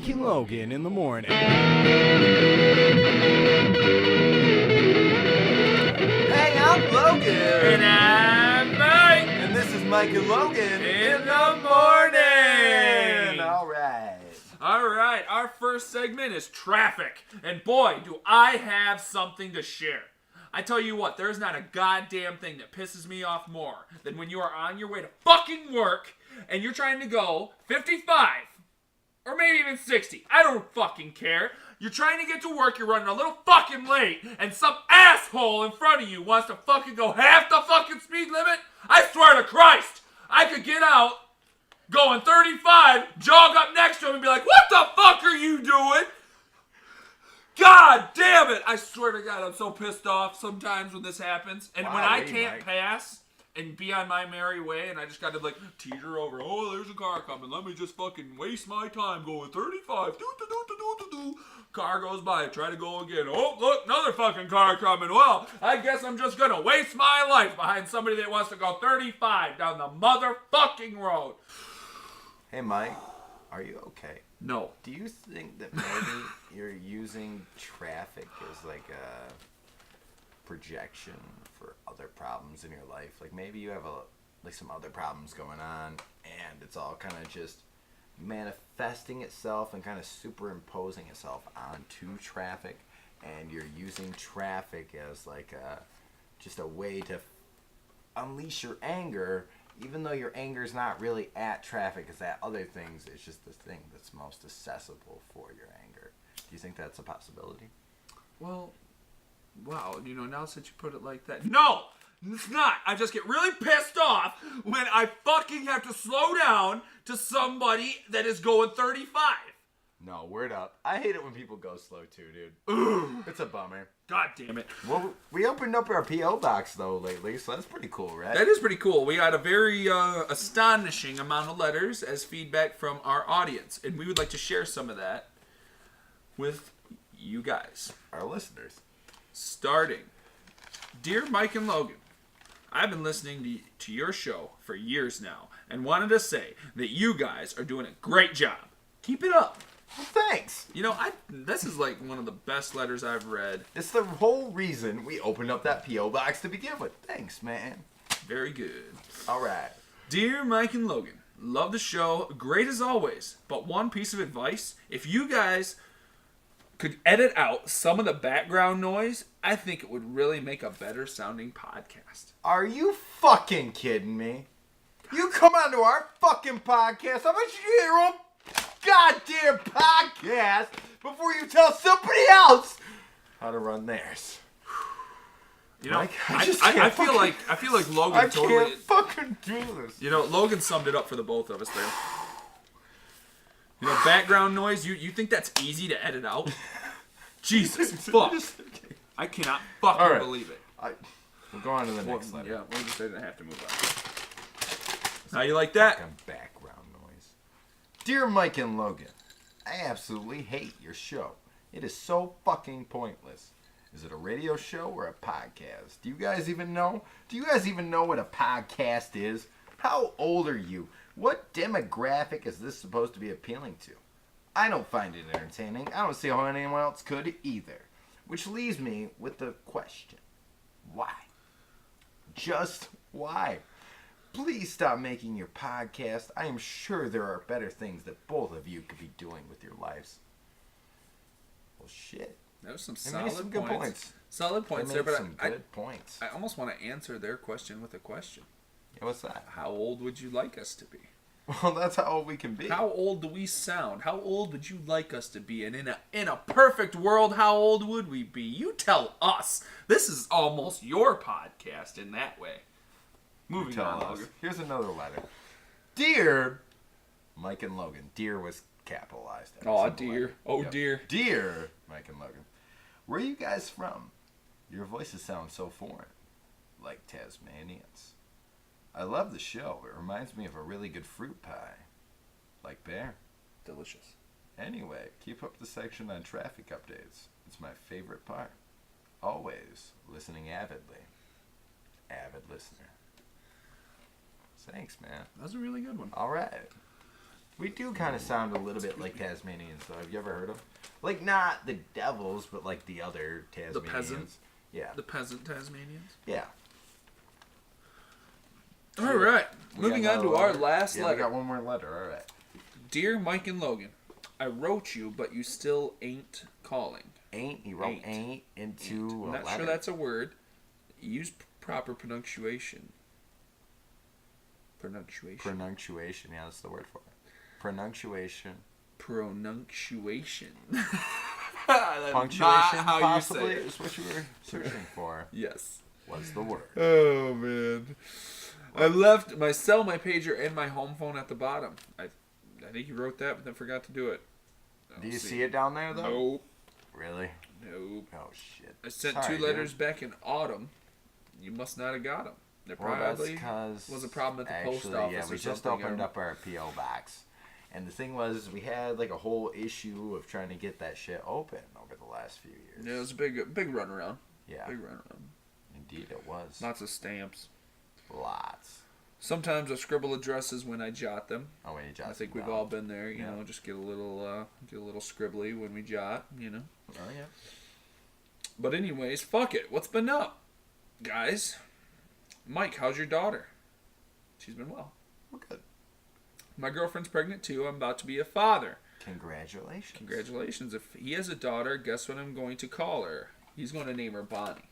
Mike and Logan in the morning. Hey, I'm Logan. And I'm Mike. And this is Mike and Logan In the morning. All right. Our first segment is traffic. And boy, do I have something to share. I tell you what, there's not a goddamn thing that pisses me off more than when you are on your way to fucking work and you're trying to go 55 or maybe even 60. I don't fucking care. You're trying to get to work, you're running a little fucking late, and some asshole in front of you wants to fucking go half the fucking speed limit. I swear to Christ, I could get out going 35, jog up next to him and be like, what the fuck are you doing? God damn it! I swear to God, I'm so pissed off sometimes when this happens. And when I can't pass and be on my merry way and I just gotta like teeter over, oh, there's a car coming, let me just fucking waste my time going 35. Car goes by, try to go again. Oh, look, another fucking car coming. Well, I guess I'm just gonna waste my life behind somebody that wants to go 35 down the motherfucking road. Hey, Mike, are you okay? No. Do you think that maybe you're using traffic as like a projection for other problems in your life? Like maybe you have some other problems going on and it's all kind of just manifesting itself and kind of superimposing itself onto traffic, and you're using traffic as like just a way to unleash your anger, even though your anger is not really at traffic, it's at other things. It's just the thing that's most accessible for your anger. Do you think that's a possibility? Well, wow, now since you put it like that. No, it's not. I just get really pissed off when I fucking have to slow down to somebody that is going 35. No, word up. I hate it when people go slow too, dude. It's a bummer. God damn it. Well, we opened up our P.O. box, though, lately, so that's pretty cool, right? That is pretty cool. We got a very astonishing amount of letters as feedback from our audience, and we would like to share some of that with you guys. Our listeners. Starting. Dear Mike and Logan, I've been listening to your show for years now and wanted to say that you guys are doing a great job. Keep it up. Well, thanks. This is like one of the best letters I've read. It's the whole reason we opened up that P.O. box to begin with. Thanks, man. Very good. All right. Dear Mike and Logan, love the show. Great as always. But one piece of advice, if you guys could edit out some of the background noise, I think it would really make a better sounding podcast. Are you fucking kidding me? You come onto our fucking podcast. How about you do your own goddamn podcast before you tell somebody else how to run theirs? Mike, I feel like Logan I totally. can't fucking do this. Logan summed it up for the both of us there. Background noise. You think that's easy to edit out? Jesus fuck! I cannot fucking believe it. We'll go on to the next letter. Yeah, we'll just have to move on. How you like that? Fucking background noise. Dear Mike and Logan, I absolutely hate your show. It is so fucking pointless. Is it a radio show or a podcast? Do you guys even know? Do you guys even know what a podcast is? How old are you? What demographic is this supposed to be appealing to? I don't find it entertaining. I don't see how anyone else could either. Which leaves me with the question. Why? Just why? Please stop making your podcast. I am sure there are better things that both of you could be doing with your lives. Well, shit. That was some good points. Solid points They there, made but some good points. I almost want to answer their question with a question. Yeah, what's that? How old would you like us to be? Well, that's how old we can be. How old do we sound? How old would you like us to be? And in a perfect world, how old would we be? You tell us. This is almost your podcast in that way. Moving on, Logan. Here's another letter. Dear Mike and Logan. Dear was capitalized. Oh, dear. Letter. Oh, yep. dear. Dear Mike and Logan. Where are you guys from? Your voices sound so foreign. Like Tasmanians. I love the show. It reminds me of a really good fruit pie. Like bear. Delicious. Anyway, keep up the section on traffic updates. It's my favorite part. Always listening avidly. Avid listener. Thanks, man. That was a really good one. All right. We do kind of sound a little bit like Tasmanians, though. Have you ever heard them? Like, not the devils, but like the other Tasmanians. The peasants? Yeah. The peasant Tasmanians? Yeah. All right. Moving on to our last letter. We got one more letter. All right. Dear Mike and Logan, I wrote you, but you still ain't calling. Ain't? You wrote ain't into I'm a not letter? sure that's a word. Use proper pronunciation. Pronunciation. Yeah, that's the word for it. Pronunciation. Punctuation, Punctuation, possibly, is what you were searching for. Yes. Was the word. Oh, man. I left my cell, my pager, and my home phone at the bottom. I think you wrote that, but then forgot to do it. Do you see it down there, though? Nope. Really? Nope. Oh, shit. I sent Sorry, 2 letters back in autumn. You must not have got them. There probably was a problem at the post office. Yeah, we just opened up our P.O. box. And the thing was, we had like a whole issue of trying to get that shit open over the last few years. Yeah, it was a big runaround. Yeah. Big runaround. Indeed it was. Lots of stamps. Lots. Sometimes I scribble addresses when I jot them. Oh, when you jot I think them we've down. all been there, you know, just get a little scribbly when we jot, you know. Oh, yeah. But anyways, fuck it. What's been up, guys? Mike, how's your daughter? She's been well. We're good. My girlfriend's pregnant too. I'm about to be a father. Congratulations. Congratulations. If he has a daughter, guess what I'm going to call her? He's going to name her Bonnie.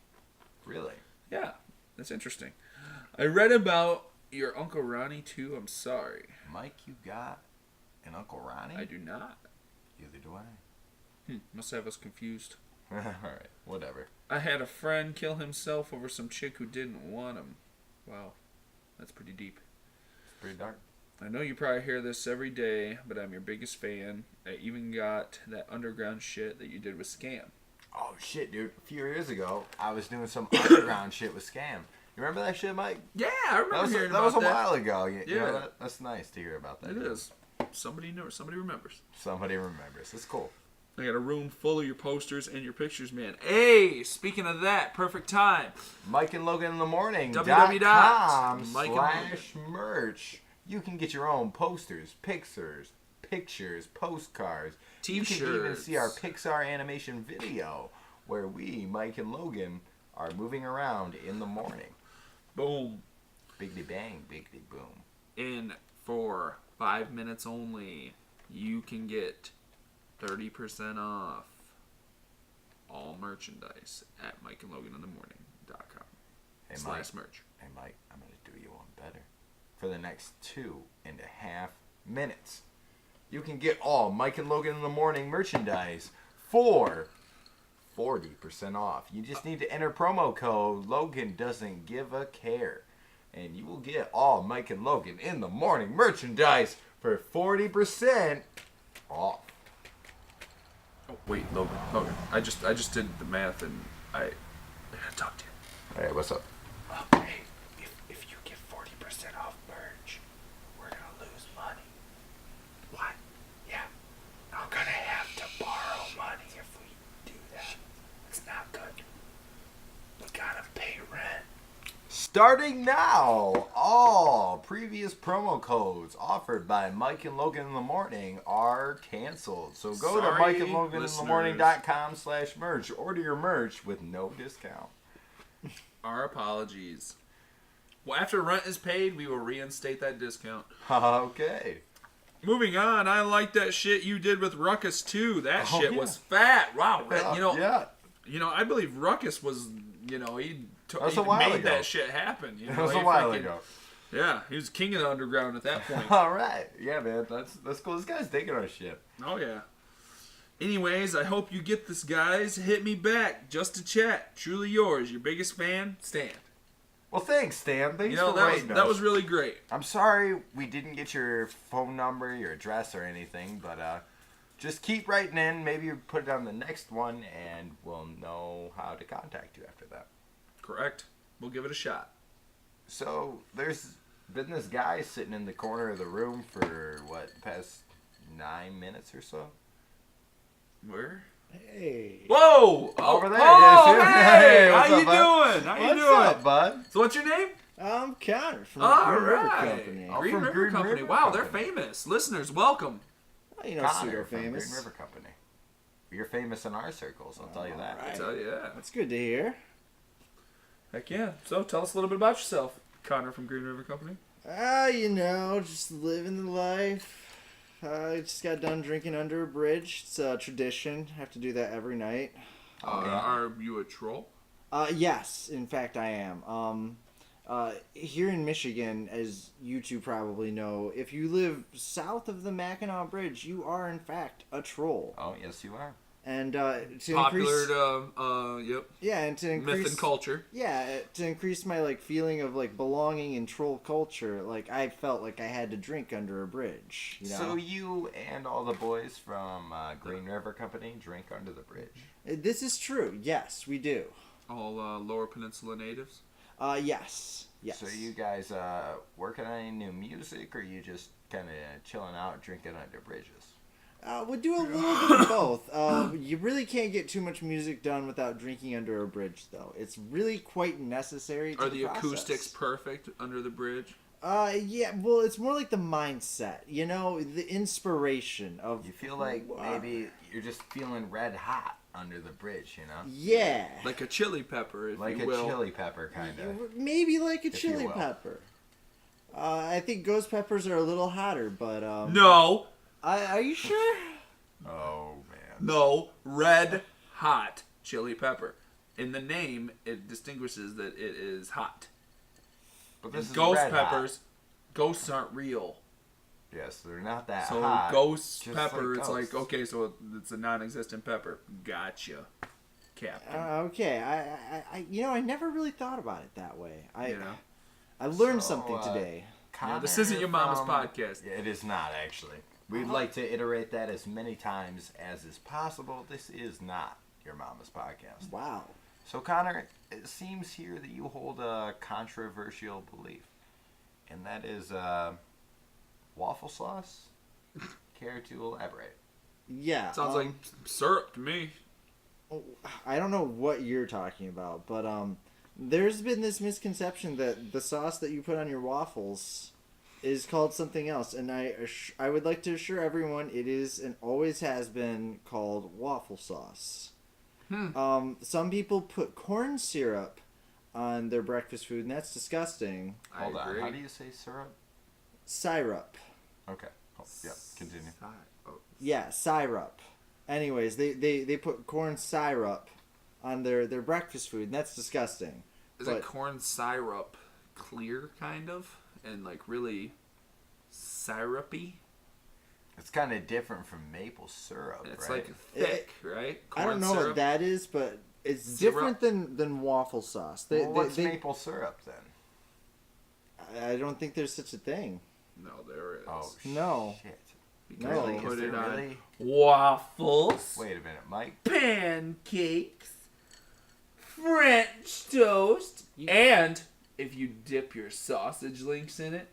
Really? Yeah, that's interesting. I read about your Uncle Ronnie too. I'm sorry. Mike, you got an Uncle Ronnie? I do not. Neither do I. Must have us confused. Alright, whatever. I had a friend kill himself over some chick who didn't want him. Wow, that's pretty deep. It's pretty dark. I know you probably hear this every day, but I'm your biggest fan. I even got that underground shit that you did with Scam. Oh, shit, dude. A few years ago, I was doing some underground shit with Scam. You remember that shit, Mike? Yeah, I remember hearing about that. That was a while ago. You Yeah. know, that's nice to hear about that. It is. Somebody knows. Somebody remembers. Somebody remembers. It's cool. I got a room full of your posters and your pictures, man. Hey, speaking of that, perfect time. Mike and Logan in the morning. www.mikeandlogan.com/merch. You can get your own posters, pictures, postcards. T-shirts. You can even see our Pixar animation video where we, Mike and Logan, are moving around in the morning. Boom. Biggity bang, biggity boom. And for 5 minutes only, you can get 30% off all merchandise at mikeandloganinthemorning.com. Hey, /merch. Hey, Mike, I'm going to do you one better. For the next 2.5 minutes, you can get all Mike and Logan in the Morning merchandise for 40% off. You just need to enter promo code Logan Doesn't Give a Care, and you will get all Mike and Logan in the Morning merchandise for 40% off. Oh, wait, Logan. I just did the math, and I gotta talk to you. Hey, what's up? Hey, if you get 40% off merch, we're gonna lose money. What? Yeah. I'm gonna have to borrow money if we do that. It's not good. We gotta pay rent. Starting now, all previous promo codes offered by Mike and Logan in the Morning are canceled. So go to mikeandloganinthemorning.com/merch. Order your merch with no discount. Our apologies. Well, after rent is paid, we will reinstate that discount. Okay. Moving on, I like that shit you did with Ruckus too. That shit yeah. was fat. Wow, Yeah. I believe Ruckus was, he made that shit happen. That was a while ago. Yeah, he was king of the underground at that point. All right. Yeah, man. That's cool. This guy's digging our shit. Oh, yeah. Anyways, I hope you get this, guys. Hit me back just to chat. Truly yours, your biggest fan, Stan. Well, thanks, Stan. Thanks for writing us. That was really great. I'm sorry we didn't get your phone number, your address, or anything, but just keep writing in. Maybe you put it on the next one, and we'll know how to contact you after that. Correct. We'll give it a shot. So, there's been this guy sitting in the corner of the room for, the past 9 minutes or so? Where? Hey. Whoa! Over there. Oh, Yes, hey! what's How up, you bud? doing? How you What's doing? up, bud? So what's your name? I'm Conor from All Green River right. Company. Oh, Green from River Green Company. River Wow, they're Company. famous. Listeners, welcome. You know, Conor pseudo from famous. Green River Company. You're famous in our circles, I'll tell you that. Alright. I tell you that. That's good to hear. Heck yeah. So tell us a little bit about yourself, Conor from Green River Company. You know, just living the life. I just got done drinking under a bridge. It's a tradition. I have to do that every night. Are you a troll? Yes, in fact, I am. Here in Michigan, as you two probably know, if you live south of the Macdonald Bridge, you are in fact a troll. Oh, yes, you are. And to Popular, increase, yep. yeah, and to increase Myth and culture. Yeah, to increase my feeling of belonging in troll culture, I felt like I had to drink under a bridge. You know? So you and all the boys from Green River Company drink under the bridge? This is true. Yes, we do. All Lower Peninsula natives. Yes. Yes. So you guys working on any new music, or you just kind of chilling out, drinking under bridges? We do a little bit of both. You really can't get too much music done without drinking under a bridge, though. It's really quite necessary to Are the process. acoustics perfect under the bridge? Yeah, well, it's more like the mindset, the inspiration of... You feel like maybe you're just feeling red hot under the bridge, Yeah. Like a chili pepper, if like you a will. chili pepper, kind of. Maybe like a If you chili will. pepper. I think ghost peppers are a little hotter, but... No. Are you sure? Oh, man. No. Red hot chili pepper. In the name, it distinguishes that it is hot. But this is Ghost red hot. peppers, ghosts aren't real. Yes, they're not that So hot. ghost just pepper, like it's ghosts. like, okay, so it's a non-existent pepper. Gotcha, Captain. Okay. I never really thought about it that way. You know? I learned So, something today. Yeah, this isn't your mama's from- podcast. Yeah, it is not, actually. We'd like to iterate that as many times as is possible. This is not your mama's podcast. Wow. So, Connor, it seems here that you hold a controversial belief, and that is waffle sauce. Care to elaborate? Yeah. Sounds like syrup to me. I don't know what you're talking about, but there's been this misconception that the sauce that you put on your waffles is called something else, and I would like to assure everyone it is and always has been called waffle sauce. Some people put corn syrup on their breakfast food, and that's disgusting. Hold I on. agree. How do you say syrup? Syrup. Okay. Oh, yeah, continue. Oh. Yeah, syrup. Anyways, they put corn syrup on their breakfast food, and that's disgusting. Is But- it corn syrup clear, kind of? And really syrupy? It's kind of different from maple syrup, It's right? thick, right? I don't Corn know syrup. what that is, but it's Syrup. different than waffle sauce. What's maple syrup then? I don't think there's such a thing. No, there is. Oh, No. shit. Because no. they Is put there it on really? waffles, Wait a minute, Mike. pancakes, French toast, and if you dip your sausage links in it,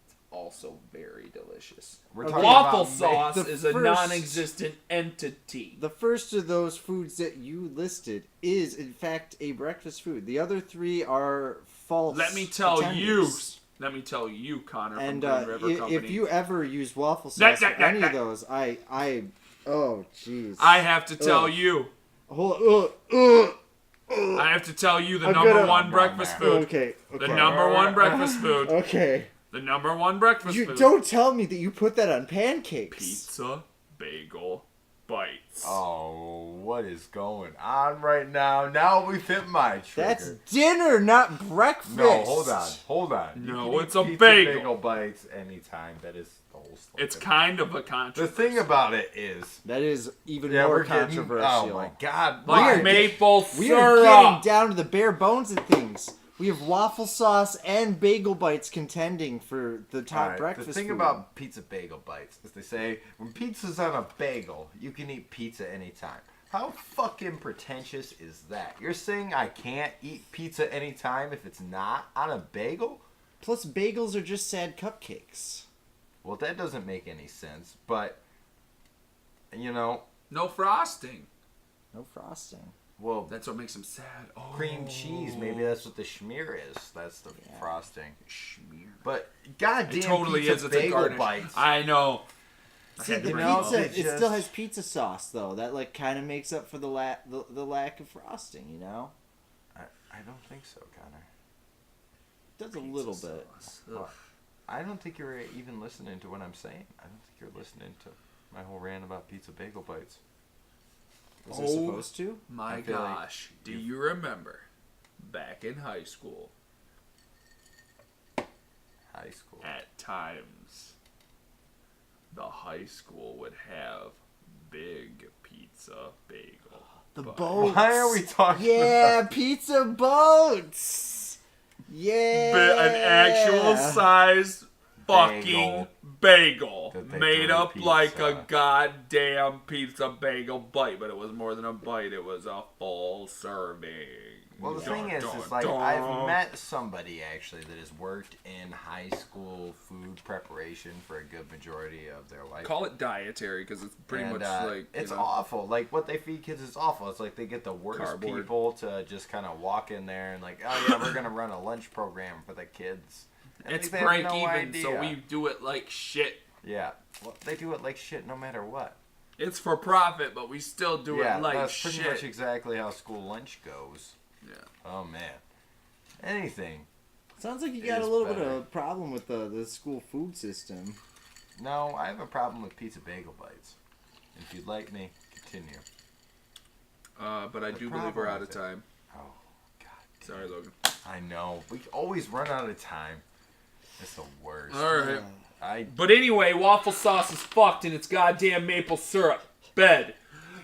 it's also very delicious. We're Okay. talking Waffle about sauce the is a first- non-existent entity. The first of those foods that you listed is, in fact, a breakfast food. The other three are false. Let me tell pretenders. you, Connor from And Green River Company. if you ever use waffle Nah, sauce nah, for nah, any nah. of those, oh jeez. I have to tell Ugh. you. I have to tell you the I'm number gonna- one breakfast food. Okay. The number one breakfast food. Okay. The number one breakfast You food. don't tell me that you put that on pancakes. Pizza, bagel, bites. Oh, what is going on right now? Now we've hit my trigger. That's dinner, not breakfast. No, hold on. You No, can eat it's a pizza, bagel. bites anytime. That is the whole story. It's kind of a The controversy. thing about it is, That is even yeah, more we're getting. controversial. Oh my god! like why? maple We are getting syrup. down to the bare bones of things. We have waffle sauce and bagel bites contending for the top Alright, breakfast the thing food. about pizza bagel bites is they say when pizza's on a bagel, you can eat pizza anytime. How fucking pretentious is that? You're saying I can't eat pizza anytime if it's not on a bagel? Plus, bagels are just sad cupcakes. Well, that doesn't make any sense, but, you know, No frosting. No frosting. Well, That's what makes them sad. Oh. cream cheese. Maybe that's what the schmear is. That's the frosting. Schmear. But goddamn, It totally pizza is. It's a bagel garnish. bites. I know. See, the You know, pizza, it's it just- still has pizza sauce though. That like kind of makes up for the lack of frosting. You know, I don't think so, Connor. it does a little bit. Ugh. I don't think you're even listening to what I'm saying. I don't think you're listening to my whole rant about pizza bagel bites. Was I supposed to? My I feel like gosh. Do you remember back in high school, High school. at times, the high school would have big pizza bagel. The bites. boats. Why are we talking Yeah, about pizza boats. Yeah. An actual size fucking bagel That they made threw up like a pizza. goddamn pizza bagel bite, but it was more than a bite. It was a full serving. Well, the thing is, Dun, like, dun. I've met somebody actually that has worked in high school food preparation for a good majority of their life. Call it dietary because it's pretty And, much like it's you know, awful. Like what they feed kids is awful. It's like they get the worst Cardboard. people to just kind of walk in there and like, oh yeah, we're gonna run a lunch program for the kids. And It's they have break no even, so idea. we do it like shit. Yeah, well, they do it like shit no matter what. It's for profit, but we still do Yeah, it like that's shit. pretty much exactly how school lunch goes. Yeah. Oh man, anything. Sounds like you It got a is little bit better. of a problem with the school food system. No, I have a problem with pizza bagel bites. If you'd like me, continue. But I The do believe we're problem out of with it- time. Oh, God. Sorry, Logan. I know. We always run out of time. It's the worst. All right. I But anyway, waffle sauce is fucked in its goddamn maple syrup. Bed.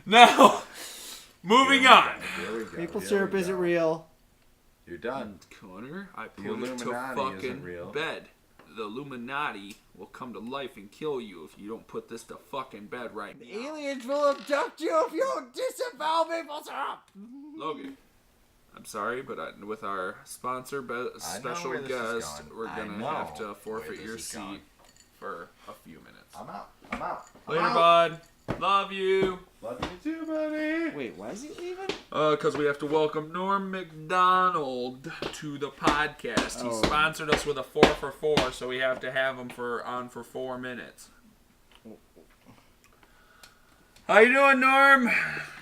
Now, moving on. Here we go. Maple Here syrup we isn't go. real. You're done. Connor, I The put it to Illuminati isn't fucking real. bed. The Illuminati will come to life and kill you if you don't put this to fucking bed right The now. aliens will abduct you if you don't disavow maple syrup. Logan, I'm sorry, but with our sponsor, special where this is guest, going. we're I gonna know have to where forfeit this your is seat going. for a few minutes. I'm out. I'm out. I'm Later, out. bud. Love you. Love you too, buddy. Wait, why is he leaving? Because we have to welcome Norm Macdonald to the podcast. He Oh. sponsored us with a 4 for 4, so we have to have him on for 4 minutes. How you doing, Norm?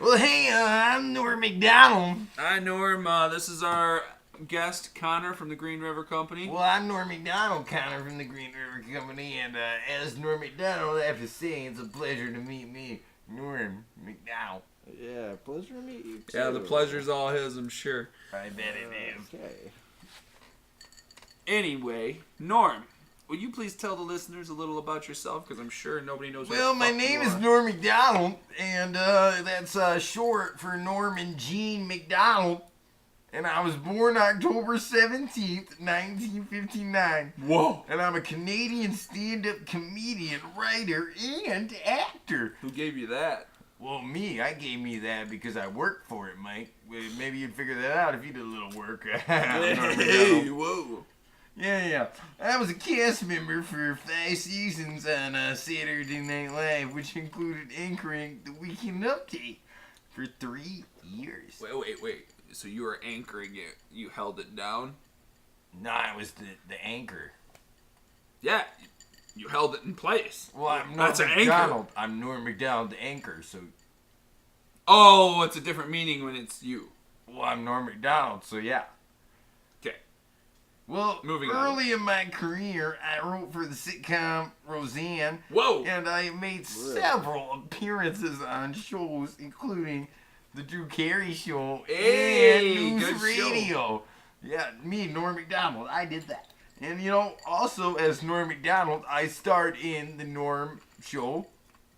Well, hey, I'm Norm Macdonald. Hi, Norm. This is our guest, Connor from the Green River Company. Well, I'm Norm Macdonald, Connor from the Green River Company, and as Norm Macdonald, I have to say it's a pleasure to meet me, Norm Macdonald. Yeah, pleasure to meet you too. Yeah, the pleasure's all his, I'm sure. I bet it is. Okay. Anyway, Norm, will you please tell the listeners a little about yourself? Because I'm sure nobody knows Well, who the my fuck name you is are. Norm Macdonald, and that's short for Norman Jean Macdonald. And I was born October 17th, 1959. Whoa. And I'm a Canadian stand-up comedian, writer, and actor. Who gave you that? Well, I gave me that because I worked for it, Mike. Well, maybe you'd figure that out if you did a little work. Norm Macdonald. Whoa. Yeah. I was a cast member for 5 seasons on Saturday Night Live, which included anchoring the Weekend Update for 3 years. Wait. So you were anchoring it. You held it down? No, I was the anchor. Yeah. You held it in place. Well, I'm Norm That's an anchor. Macdonald. I'm Norm Macdonald, the anchor. So, Oh, it's a different meaning when it's you. well, I'm Norm Macdonald. So yeah. Okay. Well, Moving on. early in my career, I wrote for the sitcom Roseanne. Whoa. And I made several appearances on shows, including The Drew Carey Show Hey, and good News Radio. Yeah, me, Norm Macdonald, I did that. And, also as Norm Macdonald, I starred in The Norm Show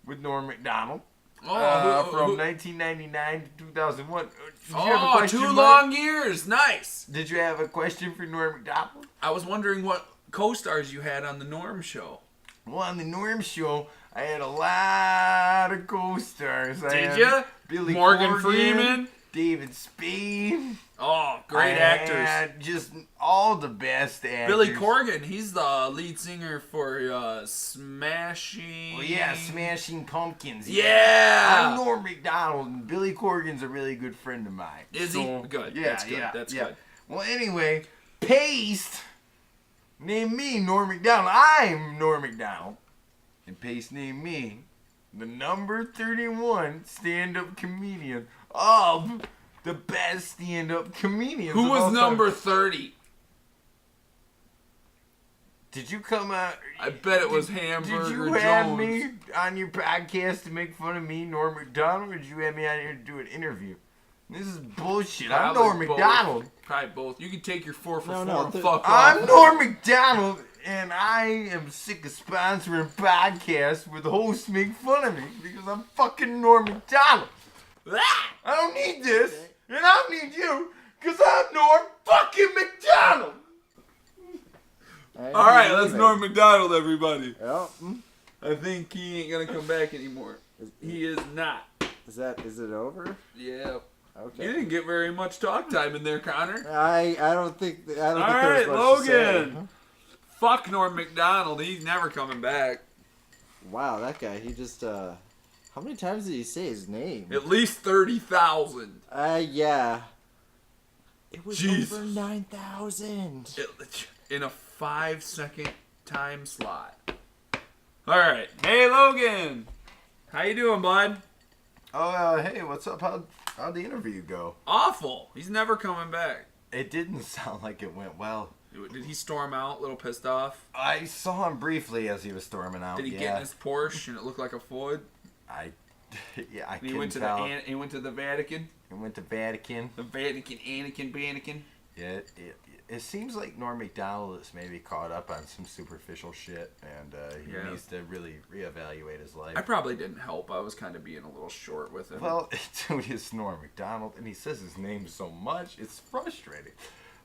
with Norm Macdonald from 1999 to 2001. Did you have a question, 2 Mike? long years. Nice. Did you have a question for Norm Macdonald? I was wondering what co-stars you had on the Norm Show. Well, on the Norm Show, I had a lot of co-stars. Did ya? Billy Morgan Corgan, Freeman? David Spade. Oh, great actors. had just all the best actors. Billy Corgan, he's the lead singer for Smashing. Oh, yeah, Smashing Pumpkins. Yeah! I'm Norm Macdonald, and Billy Corgan's a really good friend of mine. Is he? Good. Yeah, That's good. That's good. Well, anyway, Paste named me Norm Macdonald. I'm Norm Macdonald. And Pace named me the number 31 stand-up comedian of the best stand-up comedians. Who of was all number time. 30? Did you come out? I bet it was Hamburger Did you have Jones. me on your podcast to make fun of me, Norm Macdonald, or did you have me out here to do an interview? This is bullshit. I'm Probably Norm both. Macdonald. Probably both. You can take your 4 for 4 No, and th- fuck off. I'm Norm Macdonald, and I am sick of sponsoring podcasts where the hosts make fun of me because I'm fucking Norm Macdonald. Ah! I don't need this, and I don't need you, because I'm Norm fucking Macdonald. All right, that's Norm Macdonald, everybody. Yep. I think he ain't gonna come back anymore. He is not. Is it over? Yep. Okay. You didn't get very much talk time in there, Connor. I don't think All there right, was much to say. Logan. Fuck Norm Macdonald. He's never coming back. Wow, that guy. He just how many times did he say his name? At least 30,000. Yeah. It was Jesus. over 9,000. In a 5-second time slot. All right. Hey, Logan. How you doing, bud? Oh, hey, what's up? How'd the interview go? Awful. He's never coming back. It didn't sound like it went well. Did he storm out, a little pissed off? I saw him briefly as he was storming out. Did he get in his Porsche and it looked like a Ford? I And he can went to tell. he went to the Vatican. He went to Vatican. The Vatican, Anakin. Yeah, it seems like Norm Macdonald is maybe caught up on some superficial shit, and he needs to really reevaluate his life. I probably didn't help. I was kind of being a little short with him. Well, dude, it's Norm Macdonald, and he says his name so much, it's frustrating.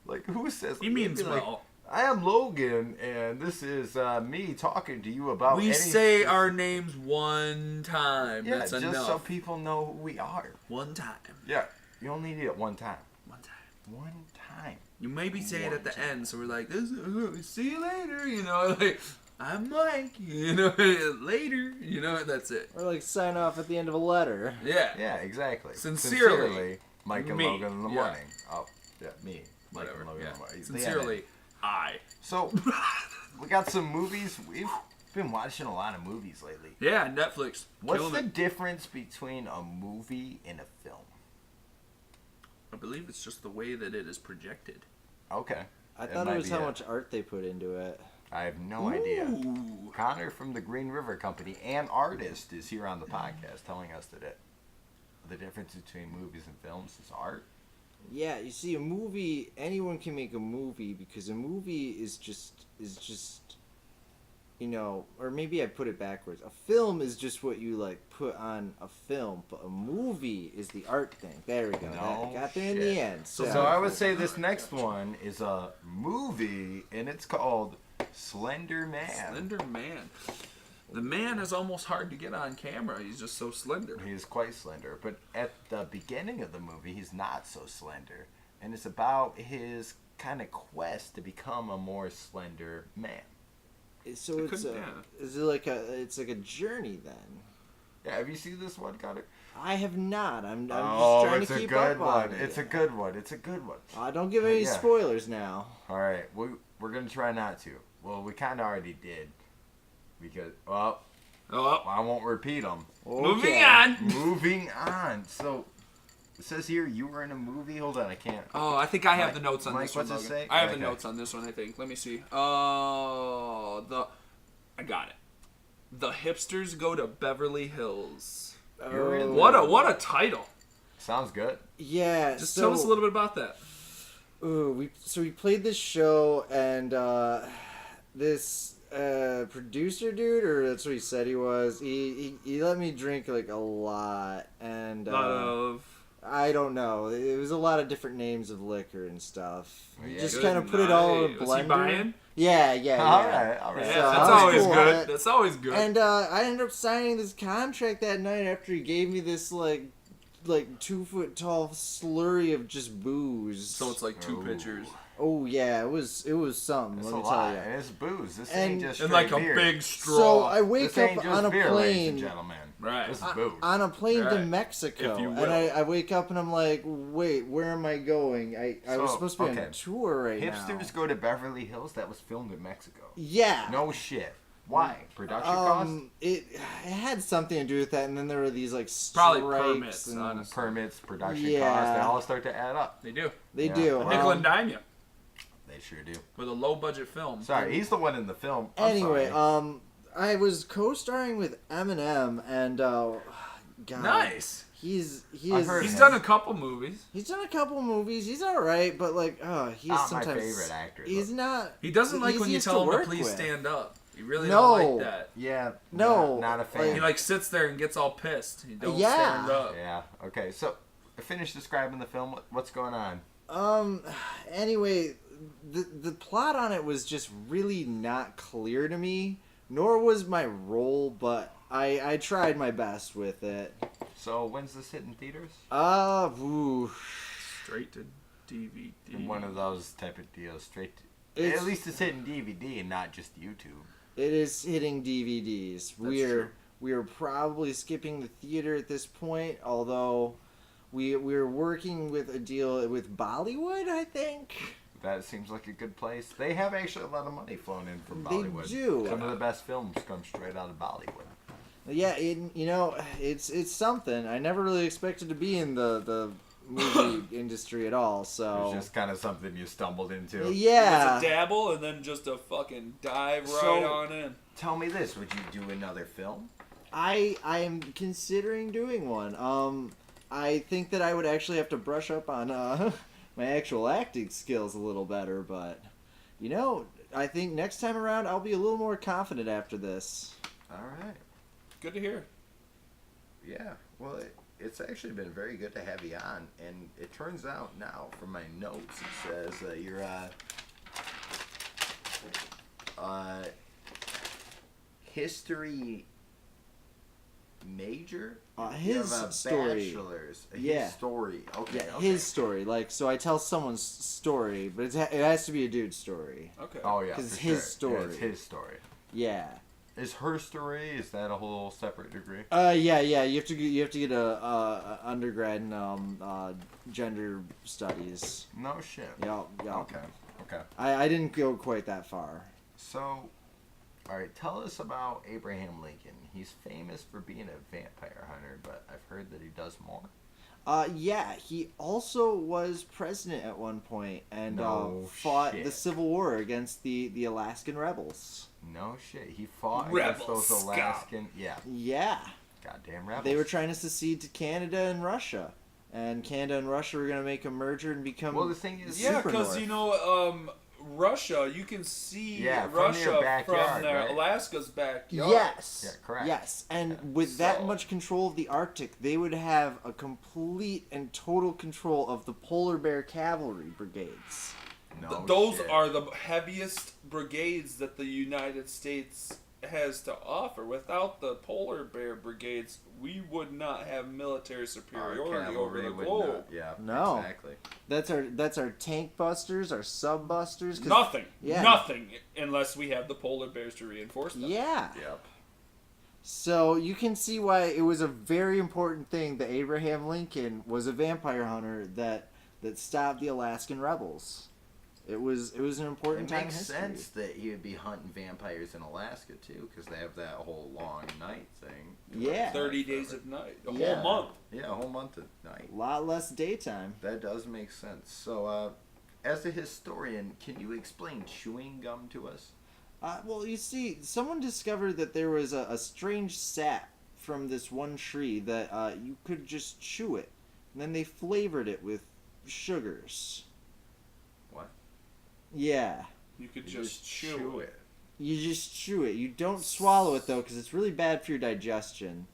Like, who says... He means like, well. I am Logan, and this is me talking to you about We anything. say our names one time. Yeah, That's just enough. so people know who we are. One time. Yeah, you only need it one time. One time. One time. You maybe say it at the One end, so we're like, see you later, you know, like, I'm Mike, you know, later, you know, that's it. Or like sign off at the end of a letter. Yeah. Yeah, exactly. Sincerely, Mike and me. Logan in the Yeah. morning. Oh, yeah, me. Mike Whatever. and Logan Yeah. in the morning. Sincerely, I. So, we got some movies. We've been watching a lot of movies lately. Yeah, Netflix. What's Killing the it. difference between a movie and a film? I believe it's just the way that it is projected. Okay. I That thought might it was be how much art they put into it. I have no idea. Ooh. Connor from the Green River Company and artist is here on the podcast telling us that the difference between movies and films is art. Yeah, you see, a movie, anyone can make a movie because a movie is just, you know, or maybe I put it backwards. A film is just what you like put on a film, but a movie is the art thing. There we go. No Got there in shit. the end. So I would say this next one is a movie, and it's called Slender Man. Slender Man. The man is almost hard to get on camera. He's just so slender. He is quite slender, but at the beginning of the movie, he's not so slender, and it's about his kind of quest to become a more slender man. So It it's could- a, yeah. is it like it's like a journey then? Yeah, have you seen this one, Connor? I have not. I'm just Oh, trying it's to a keep good up one. on it. It's a good one. It's a good one. Don't give any Yeah. spoilers now. All right, we're gonna try not to. Well, we kind of already did, because Oh, I won't repeat them. moving Okay. on. Moving on. So it says here you were in a movie. Hold on, I can't. Oh, I think I have Mike- the notes on Mike, this one. what's it Logan. say? I have Okay. the notes on this one. I think. Let me see. I got it. The hipsters go to Beverly Hills. You're in What a title. Sounds good. Yeah. Just so, tell us a little bit about that. we played this show and this producer dude, or that's what he said he was. He let me drink like a lot, and I don't know. It was a lot of different names of liquor and stuff. Yeah, Just good kind of put it all in a Was blender. he buying? Yeah. All right. Yeah, So that's I was always cool good. with it. That's always good. And I ended up signing this contract that night after he gave me this like like 2 foot tall slurry of just booze. So it's like two pitchers. Oh yeah, it was something. It's let a me lot, tell you. and it's booze. This And- ain't just And straight like beer. a big straw. So I wake This ain't up just on a beer, ladies and plane. gentlemen. Right. This is booze. On a plane to Right. Mexico, If you and will. I wake up and I'm like, wait, where am I going? I was So, supposed to be on okay. a tour right now. Hipsters go to Beverly Hills. That was filmed in Mexico. Yeah. No shit. Why? Production costs? It had something to do with that, and then there were these like Probably strikes permits, and honestly. Permits, production Yeah. costs. They all start to add up. They do. They Yeah. do. Nickel and dime you They sure do. with a low budget film. Sorry, he's the one in the film. I'm Anyway, sorry. I was co-starring with Eminem, and God, Nice. He's heard He's him. done a couple movies. He's done a couple movies. He's all right, but like, he's Not my sometimes favorite actor, He's though. not. He doesn't like he's when you easy tell him to work please with. stand up. He really No. don't like that. Yeah. No, Not a like- fan. He like sits there and gets all pissed. He don't Yeah. stand up. Yeah. Okay. So, finish describing the film. What's going on? Anyway, the plot on it was just really not clear to me. Nor was my role, but I tried my best with it. So, when's this hitting theaters? Ooh. Straight to DVD. In one of those type of deals, straight. It's- At least it's hitting DVD and not just YouTube. It is hitting DVDs. true. We're probably skipping the theater at this point, although we're working with a deal with Bollywood, I think. That seems like a good place. They have actually a lot of money flown in from They Bollywood. do. Some of the best films come straight out of Bollywood. Yeah, it's something. I never really expected to be in the movie industry at all. So It's just kind of something you stumbled into. yeah, It's a dabble and then just a fucking dive right So- on in. Tell me this: would you do another film? I'm considering doing one. I think that I would actually have to brush up on my actual acting skills a little better, but I think next time around I'll be a little more confident after this. All right. Good to hear. Yeah. Well, it's actually been very good to have you on, and it turns out now from my notes it says you're history major. You His have a story. bachelor's. Yeah. His story. Okay. Yeah, okay. his story. Like, so I tell someone's story, but it has to be a dude's story. Okay. Oh yeah. 'Cause it's for his sure. story. Yeah, it's his story. Yeah. Is her story? Is that a whole separate degree? Yeah. You have to get a undergrad in gender studies. No shit. Yeah. Okay. Okay. I didn't go quite that far. So, all right, tell us about Abraham Lincoln. He's famous for being a vampire hunter, but I've heard that he does more. Yeah, he also was president at one point and No fought shit. the Civil War against the Alaskan rebels. No shit. He fought Rebel against those scum. Alaskan. Yeah. Yeah. Goddamn rebels. They were trying to secede to Canada and Russia. And Canada and Russia were going to make a merger and become Well, the thing is, Yeah, Super because North. Russia, you can see Yeah, from Russia your backyard, from their right? Alaska's backyard. Yes. Yeah, correct. Yes, and Yeah. with that So- much control of the Arctic, they would have a complete and total control of the polar bear cavalry brigades. No Those shit. are the heaviest brigades that the United States has to offer. Without the polar bear brigades, we would not have military Our superiority over cavalry the would globe. not- Yeah. No. Exactly. That's our tank busters, our sub busters. Nothing. Yeah. Nothing unless we have the polar bears to reinforce them. Yeah. Yep. So you can see why it was a very important thing that Abraham Lincoln was a vampire hunter that stopped the Alaskan rebels. It was an important It time in makes history. sense that he would be hunting vampires in Alaska too, because they have that whole long night thing. Yeah. 30 days of night. A Yeah. whole month. Yeah, a whole month of night. A lot less daytime. That does make sense. So, as a historian, can you explain chewing gum to us? Well, you see, someone discovered that there was a strange sap from this one tree that you could just chew it. And then they flavored it with sugars. What? Yeah. You could You just chew it. You just chew it. You don't swallow it, though, because it's really bad for your digestion.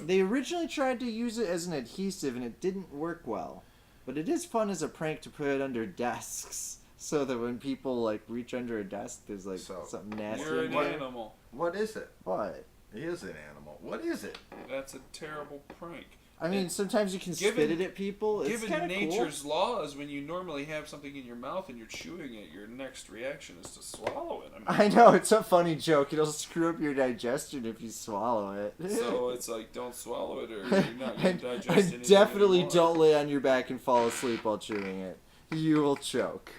They originally tried to use it as an adhesive, and it didn't work well. But it is fun as a prank to put it under desks, so that when people, like, reach under a desk, there's, like, So, something nasty You're in an there. animal. What is it? What? He is an animal. What is it? That's a terrible prank. I mean, sometimes you can spit it at people. It's Given kind of nature's laws, when you normally have something in your mouth and you're chewing it, your next reaction is to swallow it. I know, it's a funny joke. It'll screw up your digestion if you swallow it. So it's like, don't swallow it or you're not going to digest anything And definitely anymore. don't lay on your back and fall asleep while chewing it. You will choke.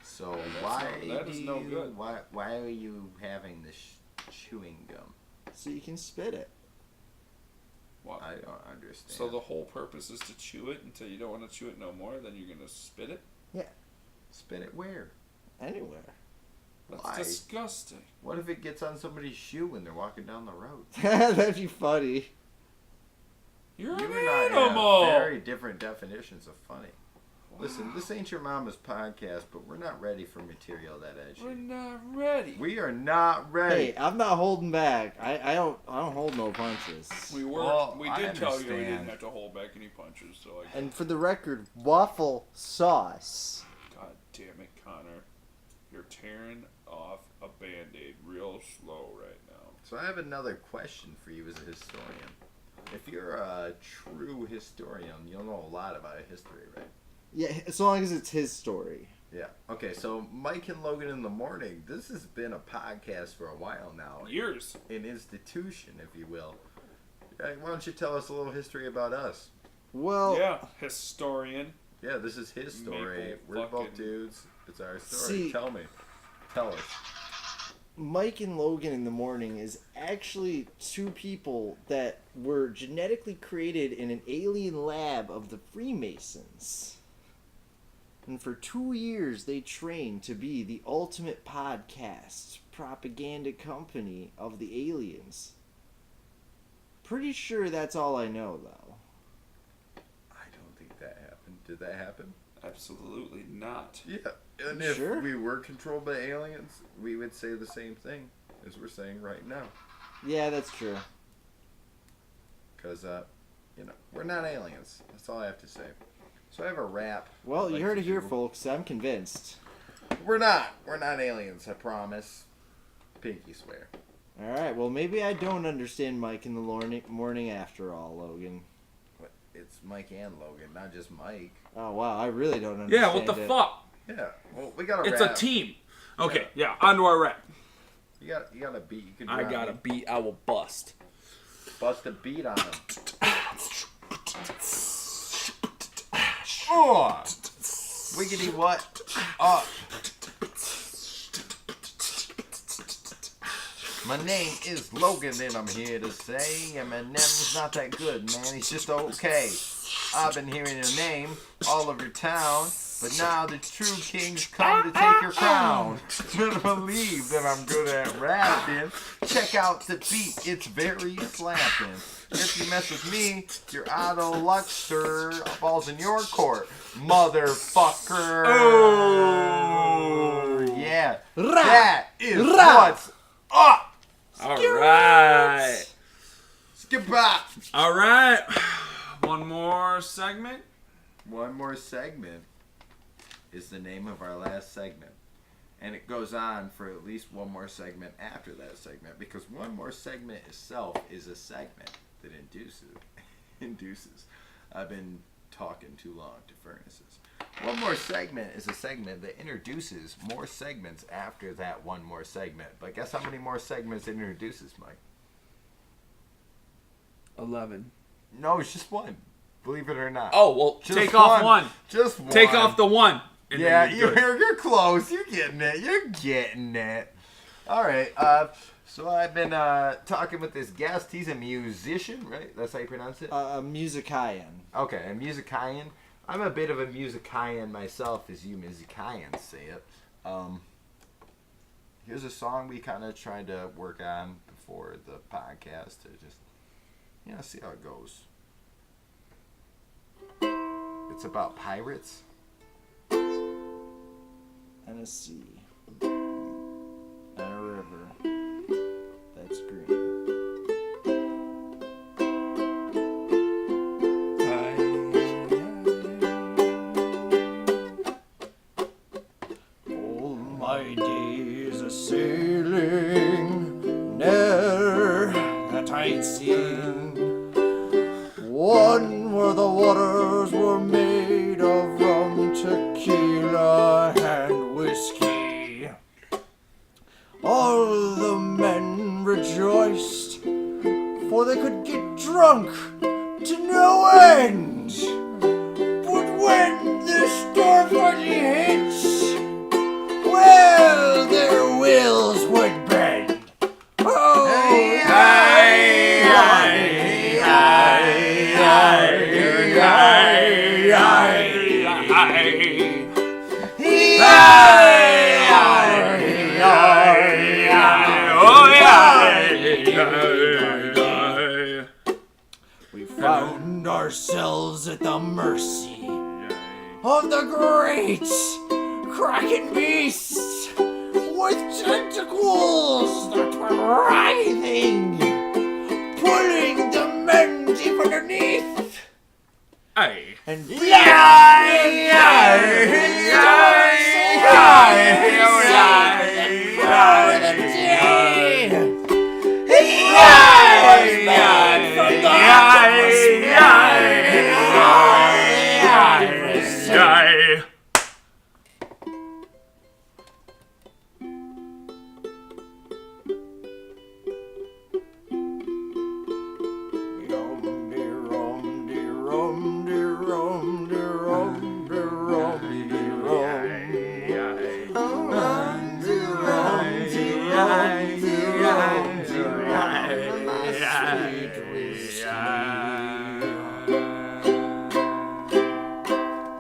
So why that is no good. Why are you having this chewing gum? So you can spit it. Wow. I don't understand. So the whole purpose is to chew it until you don't want to chew it no more, then you're going to spit it? Spit it where? Anywhere. That's Why? disgusting. What if it gets on somebody's shoe when they're walking down the road? That'd be funny. You're You an and I animal! have very different definitions of funny. Listen, this ain't your mama's podcast, but we're not ready for material that edgy. We're not ready. We are not ready. Hey, I'm not holding back. I don't hold no punches. We were. Well, we I did tell you we understand. didn't have to hold back any punches. So I. And for the record, waffle sauce. God damn it, Connor! You're tearing off a Band-Aid real slow right now. So I have another question for you as a historian. If you're a true historian, you'll know a lot about history, right? Yeah, as long as it's his story. Yeah. Okay, so Mike and Logan in the morning, this has been a podcast for a while now. Years. An institution, if you will. Why don't you tell us a little history about us? Well, Yeah, historian. Yeah, this is his story. Maple We're both fucking- dudes. It's our story. See- Tell me. Tell us. Mike and Logan in the morning is actually two people that were genetically created in an alien lab of the Freemasons. And for 2 years, they trained to be the ultimate podcast propaganda company of the aliens. Pretty sure that's all I know, though. I don't think that happened. Did that happen? Absolutely not. Yeah. And if Sure. we were controlled by aliens, we would say the same thing as we're saying right now. Yeah, that's true. Because, we're not aliens. That's all I have to say. So I have a rap. Well, I'd you like heard to it here, do. folks. I'm convinced. We're not. We're not aliens, I promise. Pinky swear. All right, well, maybe I don't understand Mike in the morning after all, Logan. But it's Mike and Logan, not just Mike. Oh, wow, I really don't understand Yeah, what the it. fuck? Yeah. Well, we got a It's rap. a team. Okay, yeah, on to our rap. You got a beat. You can I drop got a me. beat I will bust. Bust a beat on him. Oh! Wiggity what? Up. My name is Logan and I'm here to say Eminem's not that good, man. He's just okay. I've been hearing your name all over town, but now the true kings come to take your crown. Better believe that I'm good at rapping. Check out the beat, it's very slapping. If you mess with me, you're out of luck, sir. Ball's in your court, motherfucker. Oh. Yeah, Ra. that is Ra. what's up. All right. Skip back. All right. One more segment. One more segment is the name of our last segment. And it goes on for at least one more segment after that segment, because one more segment itself is a segment that induces. I've been talking too long to furnaces. One more segment is a segment that introduces more segments after that one more segment. But guess how many more segments it introduces, Mike? 11. No, it's just one. Believe it or not. Oh, well, Just take off one. Just one. Take off the one. And Yeah, then you're good. you're close. You're getting it. You're getting it. All right. So I've been talking with this guest. He's a musician, right? That's how you pronounce it? A musician. Okay, a musician. I'm a bit of a musician myself, as you musicians say it. Here's a song we kind of tried to work on before the podcast to just, see how it goes. It's about pirates. And a sea. And a river. That's green. All my days a sailing, ne'er that I'd seen one waters were made of rum, tequila, and whiskey. All the men rejoiced, for they could get drunk to no end. But when the storm finally hits, well, their wills would bend. Oh, we found ourselves at the mercy of the great Kraken beast with tentacles that were writhing, pulling the men deep underneath. Aye. And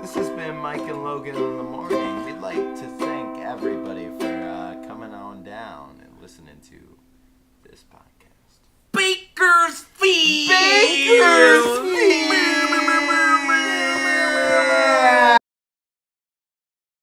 This has been Mike and Logan in the morning. We'd like to thank everybody for coming on down and listening to this podcast. Baker's Field. Baker's